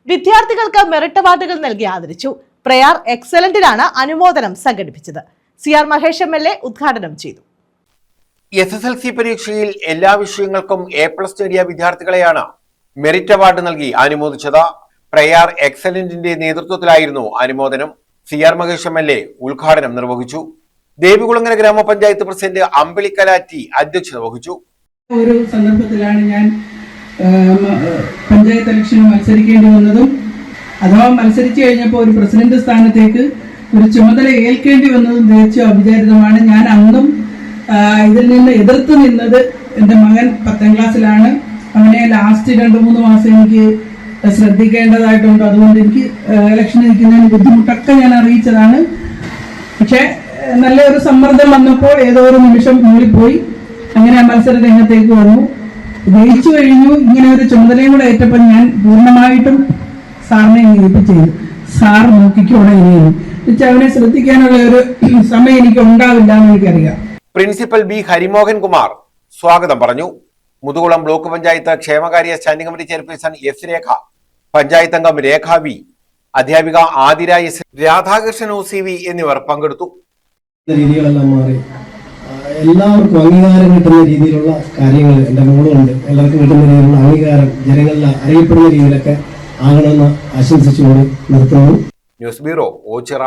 വിദ്യാർത്ഥികൾക്ക് മെറിറ്റ് അവാർഡുകൾ നൽകി ആദരിച്ചു. പ്രയാർ എക്സലന്റിനാണ് അനുമോദനം സംഘടിപ്പിച്ചത്. CR മഹേഷ് MLA ഉദ്ഘാടനം ചെയ്തു. SSLC പരീക്ഷയിൽ എല്ലാ വിഷയങ്ങൾക്കും A+ നേടിയ വിദ്യാർത്ഥികളെയാണ് മെറിറ്റ് അവാർഡ് നൽകി അനുമോദിച്ചത്. പ്രയാർ എക്സലന്റിന്റെ നേതൃത്വത്തിലായിരുന്നു അനുമോദനം. CR മഹേഷ് MLA ഉദ്ഘാടനം നിർവഹിച്ചു. ദേവികുളങ്ങര ഗ്രാമപഞ്ചായത്ത് പ്രസിഡന്റ് അമ്പിളിക്കലാറ്റി അധ്യക്ഷത വഹിച്ചു. ഒരു സന്ദർഭത്തിലാണ് ഞാൻ പഞ്ചായത്ത് ഇലക്ഷന് മത്സരിക്കേണ്ടി വന്നതും അഥവാ മത്സരിച്ചു കഴിഞ്ഞപ്പോൾ ഒരു പ്രസിഡന്റ് സ്ഥാനത്തേക്ക് ഒരു ചുമതല ഏൽക്കേണ്ടി വന്നതും തീർച്ചയായും അവിചാരിതമാണ്. ഞാൻ അന്നും ഇതിൽ നിന്ന് എതിർത്ത് നിന്നത് എൻ്റെ മകൻ 10ാം ക്ലാസ്സിലാണ്. അവനെ ലാസ്റ്റ് 2-3 മാസം എനിക്ക് ശ്രദ്ധിക്കേണ്ടതായിട്ടുണ്ട്. അതുകൊണ്ട് എനിക്ക് ഇലക്ഷൻ നിൽക്കുന്നതിന് ബുദ്ധിമുട്ടൊക്കെ ഞാൻ അറിയിച്ചതാണ്. പക്ഷേ നല്ലൊരു സമ്മർദ്ദം വന്നപ്പോൾ ഏതോ ഒരു നിമിഷം മൂളിപ്പോയി. അങ്ങനെ ആ മത്സര രംഗത്തേക്ക് വന്നു, ജയിച്ചു കഴിഞ്ഞു. ഇങ്ങനെ ഒരു ചുമതലയും കൂടെ ഏറ്റപ്പോൾ ഞാൻ പൂർണ്ണമായിട്ടും സാറിനെ ഏൽപ്പിച്ചു. സാർ നോക്കിക്കോടെ ഇനിയും അവനെ ശ്രദ്ധിക്കാനുള്ള ഒരു സമയം എനിക്ക് ഉണ്ടാവില്ല എന്ന് എനിക്കറിയാം. പ്രിൻസിപ്പൽ B ഹരിമോഹൻ കുമാർ സ്വാഗതം പറഞ്ഞു. മുതുകുളം ബ്ലോക്ക് പഞ്ചായത്ത് ക്ഷേമകാര്യ സ്റ്റാൻഡിംഗ് കമ്മിറ്റി ചെയർപേഴ്സൺ S രേഖ, പഞ്ചായത്ത് അംഗം രേഖ V, അധ്യാപിക ആതിര S, രാധാകൃഷ്ണൻ OCV എന്നിവർ പങ്കെടുത്തു. രീതികളെല്ലാം മാറി എല്ലാവർക്കും അംഗീകാരം കിട്ടുന്ന രീതിയിലുള്ള കാര്യങ്ങൾ എൻ്റെ മോളുണ്ട്. എല്ലാവർക്കും കിട്ടുന്ന രീതിയിലുള്ള അംഗീകാരം ജനങ്ങളിൽ അറിയപ്പെടുന്ന രീതിയിലൊക്കെ ആകണമെന്ന് ആശംസിച്ചുകൊണ്ട് നിർത്തുന്നു. News bureau, Ochira.